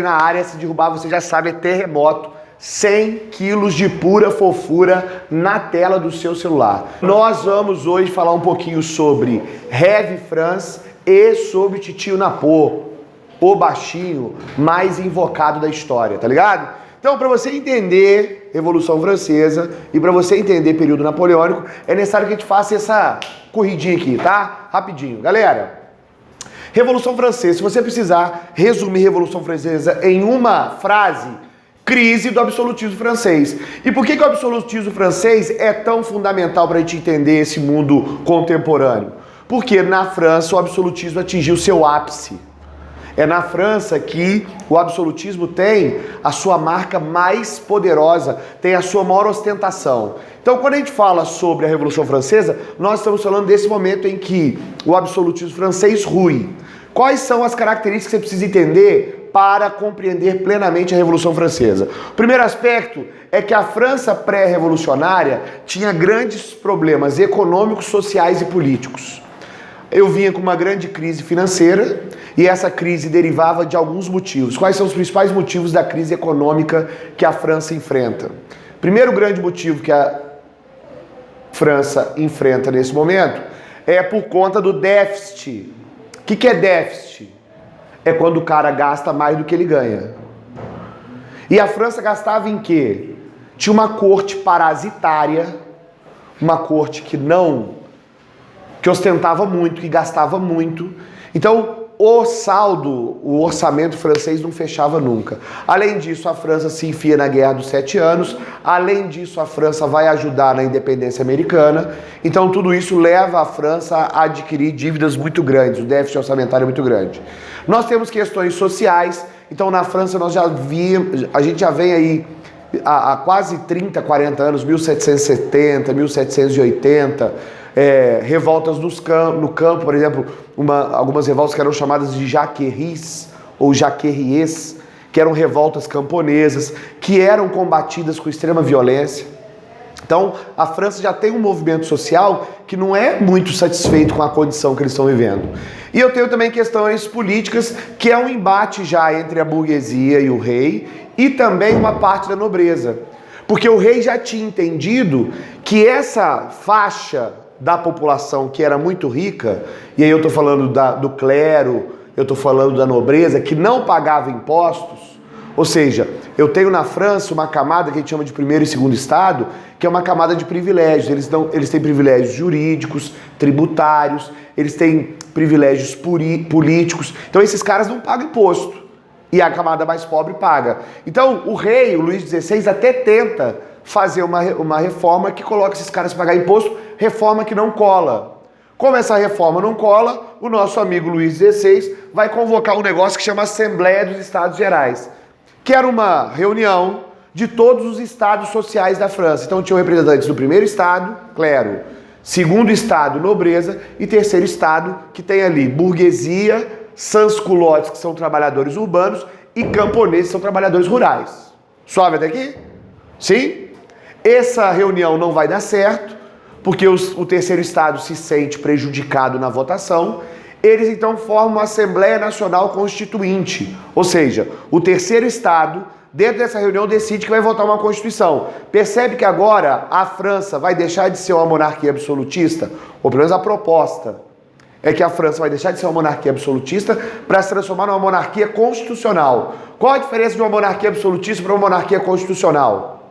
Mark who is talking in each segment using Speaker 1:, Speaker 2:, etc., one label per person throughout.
Speaker 1: Na área, se derrubar, você já sabe, é terremoto. 100 quilos de pura fofura na tela do seu celular. Nós vamos hoje falar um pouquinho sobre Heavy France e sobre Titio Napô, o baixinho mais invocado da história, tá ligado? Então, para você entender Revolução Francesa e para você entender período napoleônico, é necessário que a gente faça essa corridinha aqui, tá? Rapidinho. Galera, Revolução Francesa, se você precisar resumir Revolução Francesa em uma frase, crise do absolutismo francês. E por que o absolutismo francês é tão fundamental para a gente entender esse mundo contemporâneo? Porque na França o absolutismo atingiu seu ápice. É na França que o absolutismo tem a sua marca mais poderosa, tem a sua maior ostentação. Então, quando a gente fala sobre a Revolução Francesa, nós estamos falando desse momento em que o absolutismo francês rui. Quais são as características que você precisa entender para compreender plenamente a Revolução Francesa? O primeiro aspecto é que a França pré-revolucionária tinha grandes problemas econômicos, sociais e políticos. Eu vinha com uma grande crise financeira e essa crise derivava de alguns motivos. Quais são os principais motivos da crise econômica que a França enfrenta? Primeiro grande motivo que a França enfrenta nesse momento é por conta do déficit. O que é déficit? É quando o cara gasta mais do que ele ganha. E a França gastava em quê? Tinha uma corte parasitária, uma corte que ostentava muito, que gastava muito. Então, o saldo, o orçamento francês não fechava nunca. Além disso, a França se enfia na Guerra dos 7 Anos. Além disso, a França vai ajudar na independência americana. Então, tudo isso leva a França a adquirir dívidas muito grandes. O déficit orçamentário é muito grande. Nós temos questões sociais. Então, na França, a gente já vem aí há quase 30, 40 anos, 1770, 1780... revoltas no campo, por exemplo, algumas revoltas que eram chamadas de jaqueries ou jaquerries, que eram revoltas camponesas, que eram combatidas com extrema violência. Então, a França já tem um movimento social que não é muito satisfeito com a condição que eles estão vivendo. E eu tenho também questões políticas, que é um embate já entre a burguesia e o rei, e também uma parte da nobreza. Porque o rei já tinha entendido que essa faixa da população que era muito rica, e aí eu estou falando do clero, eu estou falando da nobreza, que não pagava impostos, ou seja, eu tenho na França uma camada que a gente chama de primeiro e segundo estado, que é uma camada de privilégios. Eles têm privilégios jurídicos, tributários, eles têm privilégios políticos, então esses caras não pagam imposto, e a camada mais pobre paga. Então o rei, o Luís XVI, até tenta fazer uma reforma que coloca esses caras para pagar imposto, reforma que não cola. Como essa reforma não cola, o nosso amigo Luís XVI vai convocar um negócio que chama Assembleia dos Estados Gerais, que era uma reunião de todos os estados sociais da França. Então tinham representantes do primeiro estado, clero, segundo estado, nobreza, e terceiro estado, que tem ali burguesia, sans-culottes, que são trabalhadores urbanos, e camponeses, que são trabalhadores rurais. Suave até aqui? Sim? Essa reunião não vai dar certo, porque o terceiro estado se sente prejudicado na votação. Eles então formam uma Assembleia Nacional Constituinte, ou seja, o terceiro estado, dentro dessa reunião, decide que vai votar uma Constituição. Percebe que agora a França vai deixar de ser uma monarquia absolutista? Ou pelo menos a proposta é que a França vai deixar de ser uma monarquia absolutista para se transformar numa monarquia constitucional. Qual a diferença de uma monarquia absolutista para uma monarquia constitucional?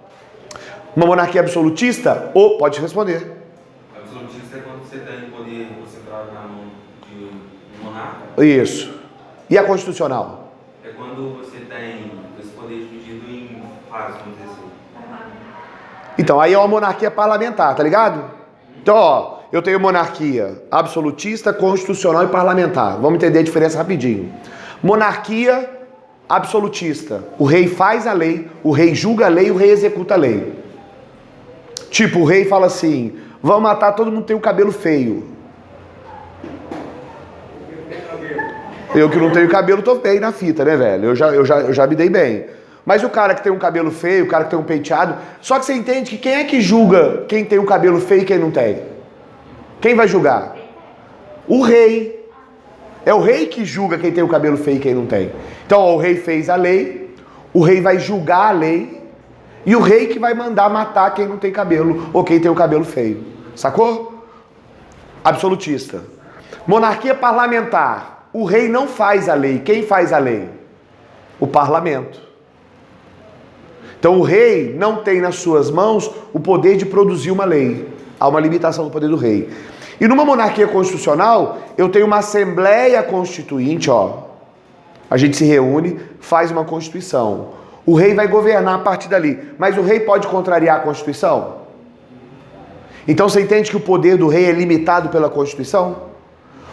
Speaker 1: Uma monarquia absolutista? Ou pode responder.
Speaker 2: Absolutista é quando você tem poder concentrado na mão de um monarca?
Speaker 1: Isso. E a constitucional?
Speaker 2: É quando você tem esse poder dividido em fases, vamos dizer assim.
Speaker 1: Então, aí é uma monarquia parlamentar, tá ligado? Então, ó, eu tenho monarquia absolutista, constitucional e parlamentar. Vamos entender a diferença rapidinho. Monarquia absolutista. O rei faz a lei, o rei julga a lei, o rei executa a lei. Tipo, o rei fala assim, vamos matar todo mundo que tem o cabelo feio. Eu que não tenho cabelo tô bem na fita, né, velho? Eu já me dei bem. Mas o cara que tem um cabelo feio, o cara que tem um penteado... Só que você entende que quem é que julga quem tem o cabelo feio e quem não tem? Quem vai julgar? O rei. É o rei que julga quem tem o cabelo feio e quem não tem. Então, ó, o rei fez a lei, o rei vai julgar a lei, e o rei que vai mandar matar quem não tem cabelo ou quem tem o cabelo feio. Sacou? Absolutista. Monarquia parlamentar. O rei não faz a lei. Quem faz a lei? O parlamento. Então o rei não tem nas suas mãos o poder de produzir uma lei. Há uma limitação do poder do rei. E numa monarquia constitucional, eu tenho uma assembleia constituinte, ó. A gente se reúne, faz uma constituição. O rei vai governar a partir dali. Mas o rei pode contrariar a Constituição? Então você entende que o poder do rei é limitado pela Constituição?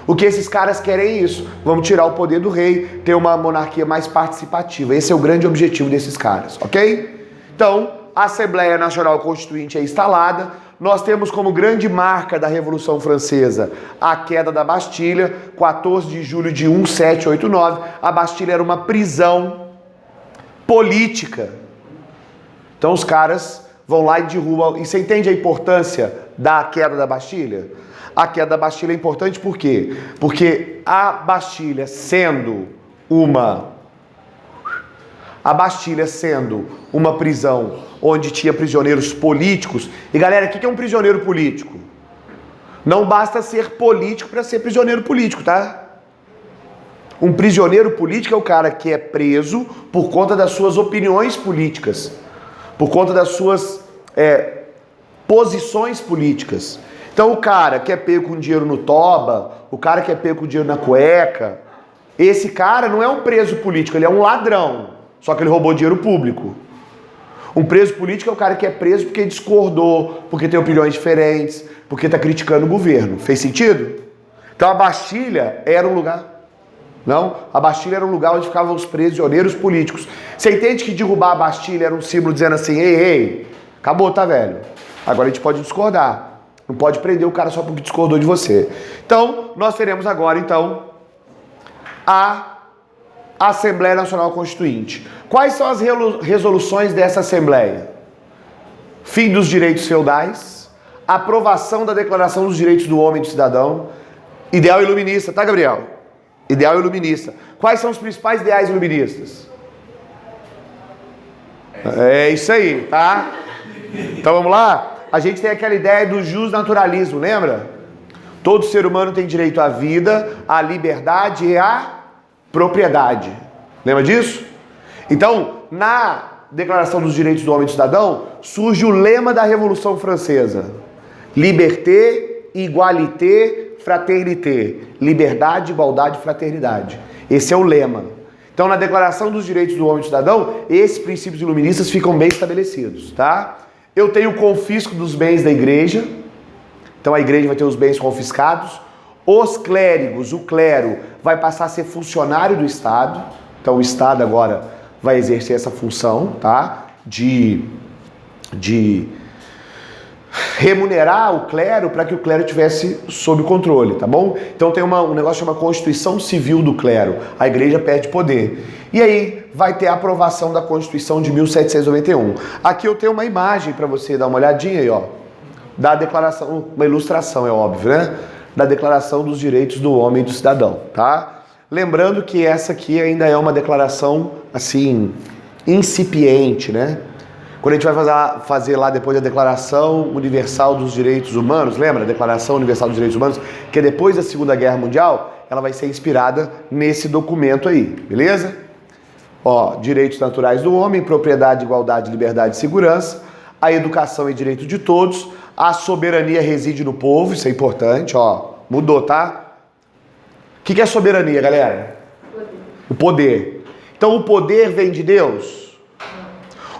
Speaker 1: O que esses caras querem é isso. Vamos tirar o poder do rei, ter uma monarquia mais participativa. Esse é o grande objetivo desses caras, ok? Então, a Assembleia Nacional Constituinte é instalada. Nós temos como grande marca da Revolução Francesa a queda da Bastilha, 14 de julho de 1789. A Bastilha era uma prisão política. Então os caras vão lá e derrubam. E você entende a importância da queda da Bastilha? A queda da Bastilha é importante por quê? Porque a Bastilha sendo uma prisão onde tinha prisioneiros políticos. E galera, o que é um prisioneiro político? Não basta ser político para ser prisioneiro político, tá? Um prisioneiro político é o cara que é preso por conta das suas opiniões políticas, por conta das suas posições políticas. Então o cara que é pego com dinheiro no toba, o cara que é pego com dinheiro na cueca, esse cara não é um preso político, ele é um ladrão, só que ele roubou dinheiro público. Um preso político é o cara que é preso porque discordou, porque tem opiniões diferentes, porque está criticando o governo. Fez sentido? Então a Bastilha era um lugar... Não, a Bastilha era um lugar onde ficavam os prisioneiros políticos. Você entende que derrubar a Bastilha era um símbolo dizendo assim, ei, acabou, tá, velho? Agora a gente pode discordar. Não pode prender o cara só porque discordou de você. Então, nós teremos agora, então, a Assembleia Nacional Constituinte. Quais são as resoluções dessa Assembleia? Fim dos direitos feudais, aprovação da Declaração dos Direitos do Homem e do Cidadão, ideal iluminista, tá, Gabriel? Ideal iluminista. Quais são os principais ideais iluministas? É isso aí, tá? Então vamos lá? A gente tem aquela ideia do justnaturalismo, lembra? Todo ser humano tem direito à vida, à liberdade e à propriedade. Lembra disso? Então, na Declaração dos Direitos do Homem e do Cidadão, surge o lema da Revolução Francesa. Liberté, égalité, fraternité. Liberdade, igualdade e fraternidade. Esse é o lema. Então, na Declaração dos Direitos do Homem e do Cidadão, esses princípios iluministas ficam bem estabelecidos, tá? Eu tenho o confisco dos bens da igreja. Então, a igreja vai ter os bens confiscados. Os clérigos, o clero, vai passar a ser funcionário do Estado. Então, o Estado agora vai exercer essa função, tá? De remunerar o clero para que o clero tivesse sob controle, tá bom? Então tem um negócio chamado Constituição Civil do Clero. A igreja perde poder. E aí vai ter a aprovação da Constituição de 1791. Aqui eu tenho uma imagem para você dar uma olhadinha aí, ó. Da declaração, uma ilustração, é óbvio, né? Da Declaração dos Direitos do Homem e do Cidadão, tá? Lembrando que essa aqui ainda é uma declaração, assim, incipiente, né? Quando a gente vai fazer lá depois a Declaração Universal dos Direitos Humanos, lembra? A Declaração Universal dos Direitos Humanos, que é depois da Segunda Guerra Mundial, ela vai ser inspirada nesse documento aí, beleza? Ó, direitos naturais do homem, propriedade, igualdade, liberdade e segurança, a educação é direito de todos, a soberania reside no povo, isso é importante, ó, mudou, tá? O que é soberania, galera? O poder. Então o poder vem de Deus?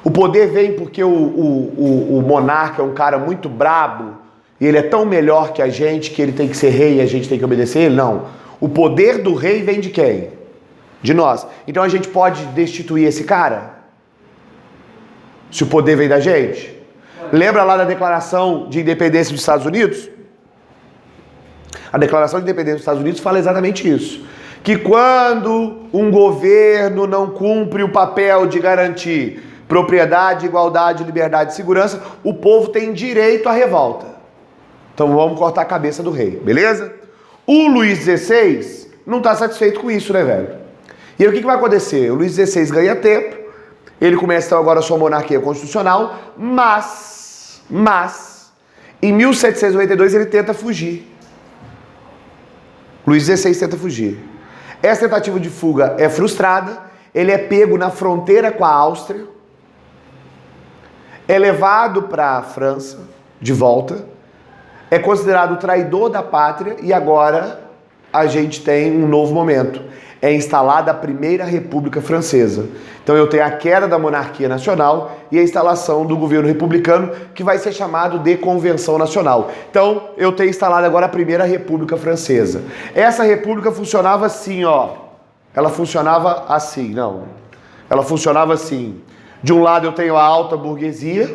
Speaker 1: O poder vem porque o monarca é um cara muito brabo e ele é tão melhor que a gente que ele tem que ser rei e a gente tem que obedecer ele? Não. O poder do rei vem de quem? De nós. Então a gente pode destituir esse cara? Se o poder vem da gente? Lembra lá da Declaração de Independência dos Estados Unidos? A Declaração de Independência dos Estados Unidos fala exatamente isso. Que quando um governo não cumpre o papel de garantir propriedade, igualdade, liberdade e segurança, o povo tem direito à revolta. Então vamos cortar a cabeça do rei, beleza? O Luís XVI não está satisfeito com isso, né, velho? E aí o que vai acontecer? O Luís XVI ganha tempo, ele começa então agora a sua monarquia constitucional, mas, em 1792 ele tenta fugir. Luís XVI tenta fugir. Essa tentativa de fuga é frustrada, ele é pego na fronteira com a Áustria, é levado para a França, de volta, é considerado traidor da pátria e agora a gente tem um novo momento. É instalada a Primeira República Francesa. Então eu tenho a queda da monarquia nacional e a instalação do governo republicano, que vai ser chamado de Convenção Nacional. Então eu tenho instalado agora a Primeira República Francesa. Essa república funcionava assim, ó. Ela funcionava assim, não. Ela funcionava assim. De um lado eu tenho a alta burguesia,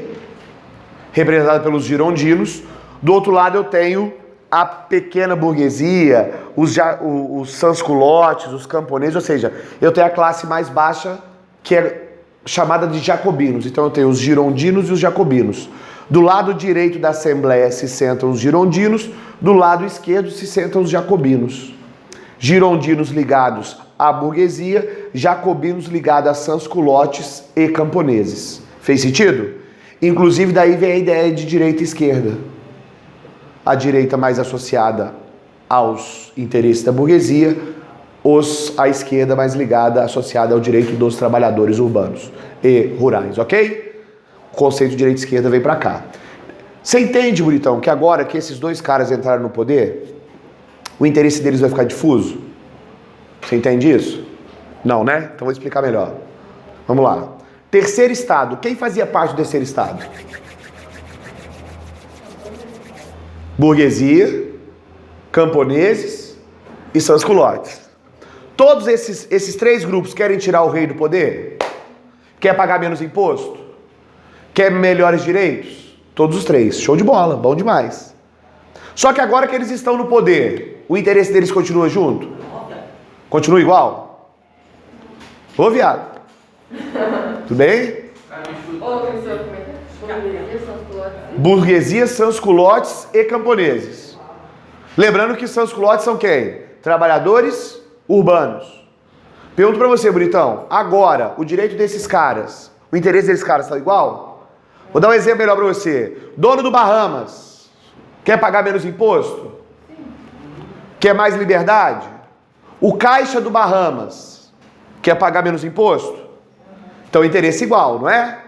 Speaker 1: representada pelos girondinos. Do outro lado eu tenho a pequena burguesia, os sans-culottes, os camponeses, ou seja, eu tenho a classe mais baixa, que é chamada de jacobinos. Então eu tenho os girondinos e os jacobinos. Do lado direito da Assembleia se sentam os girondinos, do lado esquerdo se sentam os jacobinos. Girondinos ligados à burguesia, jacobinos ligados a sans-culottes e camponeses. Fez sentido? Inclusive daí vem a ideia de direita e esquerda. A direita mais associada aos interesses da burguesia, a esquerda mais ligada, associada ao direito dos trabalhadores urbanos e rurais, ok? O conceito de direita e esquerda vem pra cá. Você entende, bonitão, que agora que esses dois caras entraram no poder, o interesse deles vai ficar difuso? Você entende isso? Não, né? Então vou explicar melhor. Vamos lá. Terceiro estado. Quem fazia parte do terceiro estado? Burguesia, camponeses e sans-culottes. Todos esses três grupos querem tirar o rei do poder? Quer pagar menos imposto? Quer melhores direitos? Todos os três. Show de bola, bom demais. Só que agora que eles estão no poder, o interesse deles continua junto? Continua igual? Ô, viado. Tudo bem? Burguesia, sans-culottes e camponeses. Lembrando que sans-culottes são quem? Trabalhadores urbanos. Pergunto pra você, bonitão. Agora, o direito desses caras, o interesse desses caras está igual? Vou dar um exemplo melhor pra você. Dono do Bahamas, quer pagar menos imposto? Quer mais liberdade? O caixa do Bahamas, quer pagar menos imposto? Então, interesse igual, não é?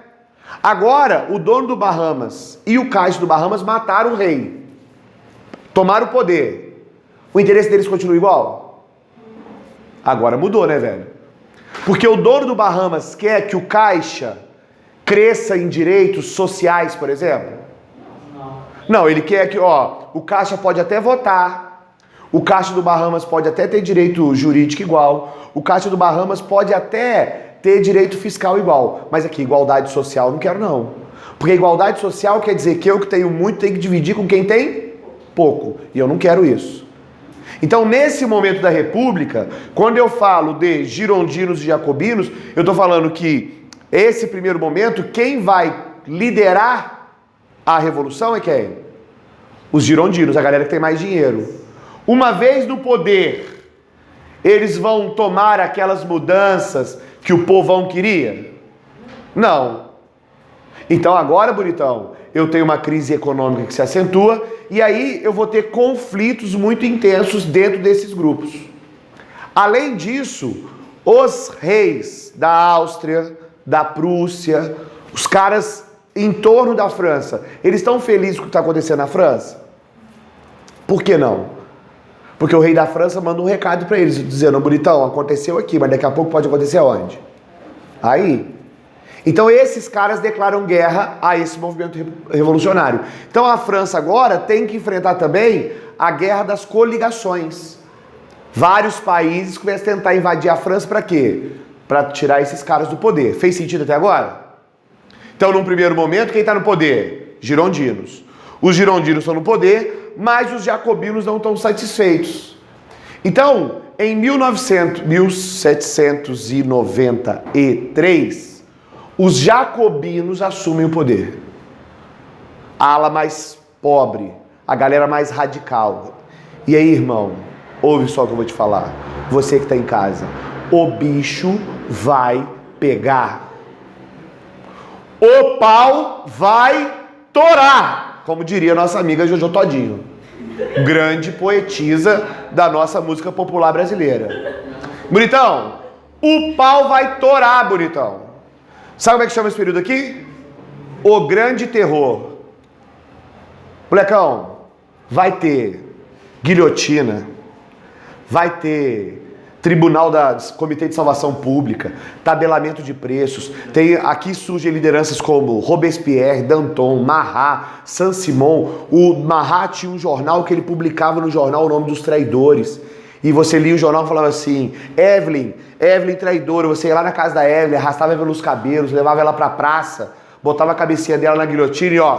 Speaker 1: Agora, o dono do Bahamas e o caixa do Bahamas mataram o rei. Tomaram o poder. O interesse deles continua igual? Agora mudou, né, velho? Porque o dono do Bahamas quer que o caixa cresça em direitos sociais, por exemplo? Não, ele quer que, o caixa pode até votar. O caixa do Bahamas pode até ter direito jurídico igual. O caixa do Bahamas pode até ter direito fiscal igual. Mas aqui, igualdade social, não quero não. Porque igualdade social quer dizer que eu que tenho muito tenho que dividir com quem tem pouco. E eu não quero isso. Então, nesse momento da República, quando eu falo de girondinos e jacobinos, eu estou falando que esse primeiro momento, quem vai liderar a revolução é quem? Os girondinos, a galera que tem mais dinheiro. Uma vez no poder, eles vão tomar aquelas mudanças que o povão queria? Não. Então agora, bonitão, eu tenho uma crise econômica que se acentua e aí eu vou ter conflitos muito intensos dentro desses grupos. Além disso, os reis da Áustria, da Prússia, os caras em torno da França, eles estão felizes com o que está acontecendo na França? Por que não? Porque o rei da França manda um recado para eles, dizendo, bonitão, aconteceu aqui, mas daqui a pouco pode acontecer aonde? Aí. Então esses caras declaram guerra a esse movimento revolucionário. Então a França agora tem que enfrentar também a guerra das coligações. Vários países começam a tentar invadir a França para quê? Para tirar esses caras do poder. Fez sentido até agora? Então num primeiro momento, quem está no poder? Girondinos. Os girondinos estão no poder, mas os jacobinos não estão satisfeitos. Então, em 1793, os jacobinos assumem o poder. A ala mais pobre, a galera mais radical. E aí, irmão, ouve só o que eu vou te falar. Você que está em casa. O bicho vai pegar. O pau vai torar. Como diria nossa amiga Jojo Todinho. Grande poetisa da nossa música popular brasileira. Bonitão, o pau vai torar, bonitão. Sabe como é que chama esse período aqui? O grande terror. Molecão, vai ter guilhotina, vai ter tribunal da Comitê de Salvação Pública, tabelamento de preços. Aqui surgem lideranças como Robespierre, Danton, Marat, Saint-Simon. O Marat tinha um jornal que ele publicava no jornal o nome dos traidores. E você lia o jornal e falava assim, Evelyn traidora. Você ia lá na casa da Evelyn, arrastava ela pelos cabelos, levava ela pra praça, botava a cabecinha dela na guilhotina e ó...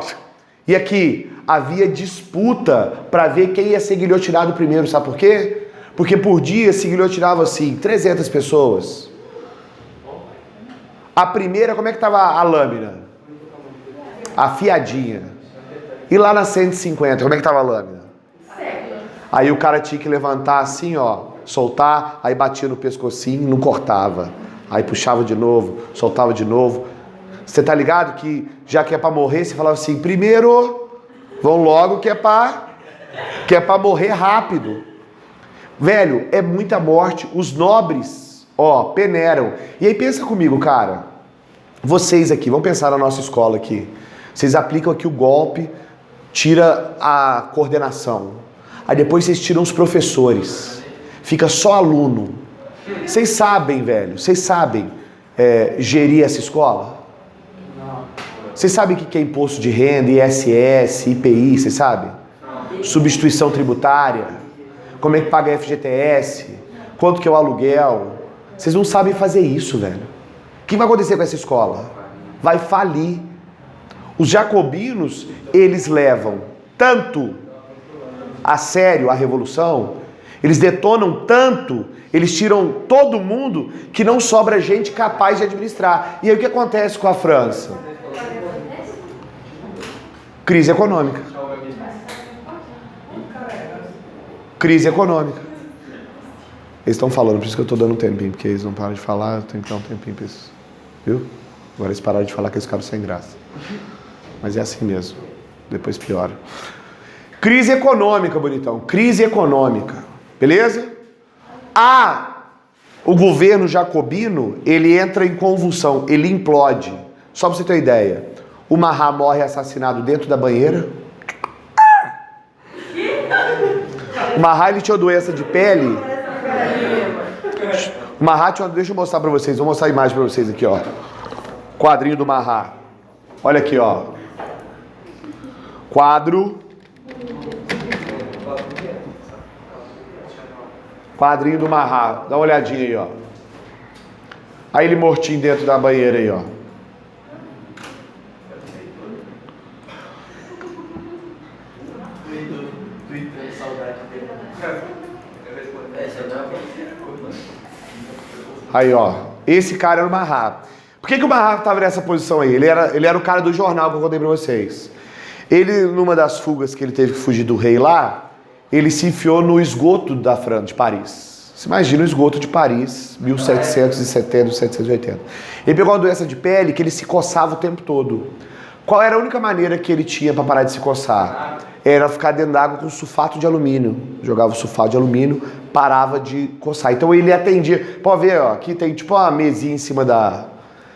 Speaker 1: E aqui, havia disputa para ver quem ia ser guilhotinado primeiro, sabe por quê? Porque por dia se guilhotinava assim, 300 pessoas. A primeira, como é que estava a lâmina? Afiadinha. E lá na 150, como é que estava a lâmina? Aí o cara tinha que levantar assim, ó, soltar, aí batia no pescocinho, não cortava. Aí puxava de novo, soltava de novo. Você tá ligado que já que é pra morrer, você falava assim, primeiro, vão logo que é pra morrer rápido. Velho, é muita morte. Os nobres, ó, peneiram. E aí pensa comigo, cara. Vocês aqui, vamos pensar na nossa escola aqui. Vocês aplicam aqui o golpe, tira a coordenação. Aí depois vocês tiram os professores. Fica só aluno. Vocês sabem, velho, vocês sabem gerir essa escola? Vocês sabem o que é imposto de renda, ISS, IPI, vocês sabem? Substituição tributária, como é que paga FGTS, quanto que é o aluguel. Vocês não sabem fazer isso, velho. O que vai acontecer com essa escola? Vai falir. Os jacobinos, eles levam tanto a sério a revolução, eles detonam tanto, eles tiram todo mundo que não sobra gente capaz de administrar. E aí o que acontece com a França? Crise econômica. Crise econômica. Eles estão falando, por isso que eu estou dando um tempinho, porque eles não param de falar, eu tenho que dar um tempinho para isso. Viu? Agora eles pararam de falar que eles ficaram sem graça. Mas é assim mesmo. Depois piora. Crise econômica, bonitão. Crise econômica. Beleza? O governo jacobino, ele entra em convulsão, ele implode. Só para você ter uma ideia. O Marat morre assassinado dentro da banheira. O Marat, ele tinha doença de pele. O Marat tinha... Deixa eu mostrar pra vocês. Vou mostrar a imagem pra vocês aqui, ó. Quadrinho do Marat. Olha aqui, ó. Quadrinho do Marat. Dá uma olhadinha aí, ó. Aí ele mortinho dentro da banheira aí, ó. Aí, ó. Esse cara era o Marat. Por que o Marat estava nessa posição aí? Ele era o cara do jornal que eu contei pra vocês. Ele, numa das fugas que ele teve que fugir do rei lá, ele se enfiou no esgoto da França, de Paris. Você imagina o esgoto de Paris, 1770, 1780. Ele pegou uma doença de pele que ele se coçava o tempo todo. Qual era a única maneira que ele tinha para parar de se coçar? Era ficar dentro d'água com sulfato de alumínio. Jogava o sulfato de alumínio, parava de coçar. Então ele atendia. Pode ver, ó, aqui tem tipo uma mesinha em cima da...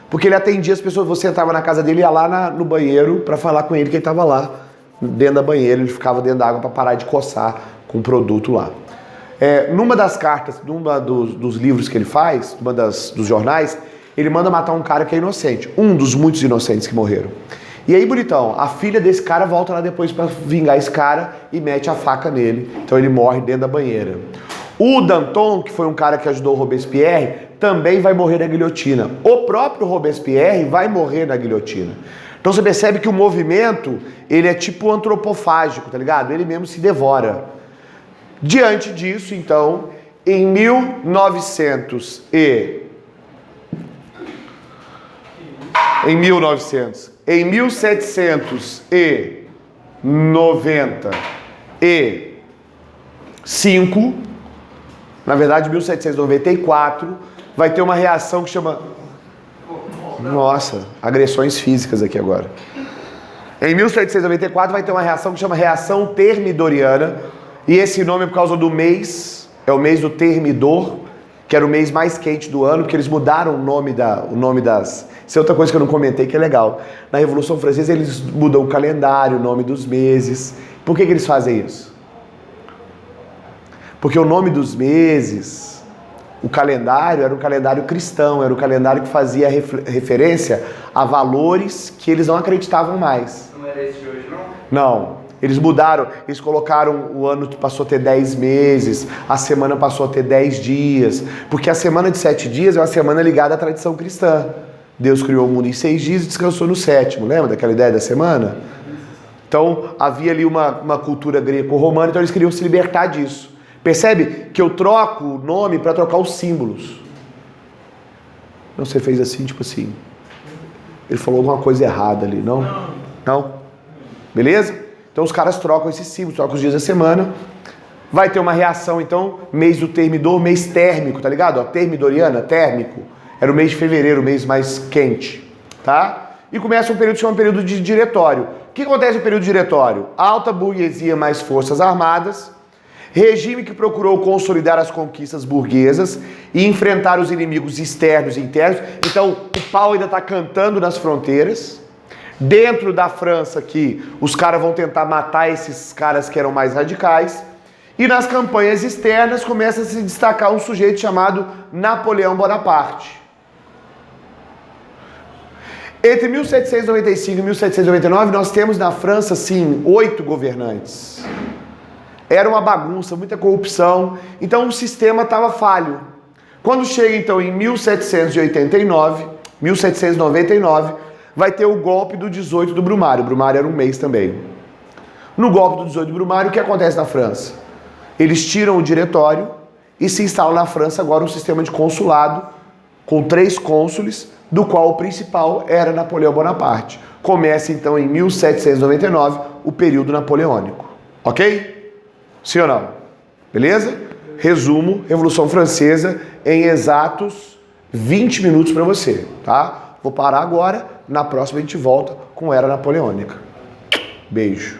Speaker 1: Porque ele atendia as pessoas, você entrava na casa dele, ia lá no banheiro para falar com ele que ele estava lá, dentro da banheira, ele ficava dentro da água para parar de coçar com o produto lá. Numa das cartas, dos livros que ele faz, dos jornais, ele manda matar um cara que é inocente, um dos muitos inocentes que morreram. E aí, bonitão, a filha desse cara volta lá depois para vingar esse cara e mete a faca nele, então ele morre dentro da banheira. O Danton, que foi um cara que ajudou o Robespierre, também vai morrer na guilhotina. O próprio Robespierre vai morrer na guilhotina. Então você percebe que o movimento, ele é tipo antropofágico, tá ligado? Ele mesmo se devora. Diante disso, então, em 1795, Na verdade, em 1794, vai ter uma reação que chama... Nossa, agressões físicas aqui agora. Em 1794 vai ter uma reação que chama reação termidoriana, e esse nome é por causa do mês, é o mês do Termidor, que era o mês mais quente do ano, porque eles mudaram o nome das... Isso é outra coisa que eu não comentei, que é legal. Na Revolução Francesa eles mudam o calendário, o nome dos meses. Por que eles fazem isso? Porque o nome dos meses, o calendário, era um calendário cristão, era um calendário que fazia referência a valores que eles não acreditavam mais.
Speaker 3: Não era esse de hoje, não?
Speaker 1: Não. Eles mudaram, eles colocaram o ano que passou a ter 10 meses, a semana passou a ter 10 dias, porque a semana de 7 dias é uma semana ligada à tradição cristã. Deus criou o mundo em 6 dias e descansou no 7º, lembra daquela ideia da semana? Então havia ali uma cultura greco-romana, então eles queriam se libertar disso. Percebe que eu troco o nome para trocar os símbolos. Não, você fez assim, tipo assim. Ele falou alguma coisa errada ali, não? Não? Beleza? Então os caras trocam esses símbolos, trocam os dias da semana. Vai ter uma reação, então, mês do termidor, mês térmico, tá ligado? Ó, termidoriana, térmico. Era o mês de fevereiro, o mês mais quente, tá? E começa um período que chama período de diretório. O que acontece no período de diretório? Alta burguesia mais forças armadas, regime que procurou consolidar as conquistas burguesas e enfrentar os inimigos externos e internos. Então, o pau ainda está cantando nas fronteiras. Dentro da França aqui, os caras vão tentar matar esses caras que eram mais radicais. E nas campanhas externas começa a se destacar um sujeito chamado Napoleão Bonaparte. Entre 1795 e 1799, nós temos na França, sim, 8 governantes. Era uma bagunça, muita corrupção, então o sistema estava falho. Quando chega, então, em 1799, vai ter o golpe do 18 do Brumário. O Brumário era um mês também. No golpe do 18 do Brumário, o que acontece na França? Eles tiram o diretório e se instala na França agora um sistema de consulado com 3 cônsules, do qual o principal era Napoleão Bonaparte. Começa então em 1799 o período napoleônico. Ok? Sim ou não? Beleza? Resumo, Revolução Francesa em exatos 20 minutos para você, tá? Vou parar agora, na próxima a gente volta com Era Napoleônica. Beijo.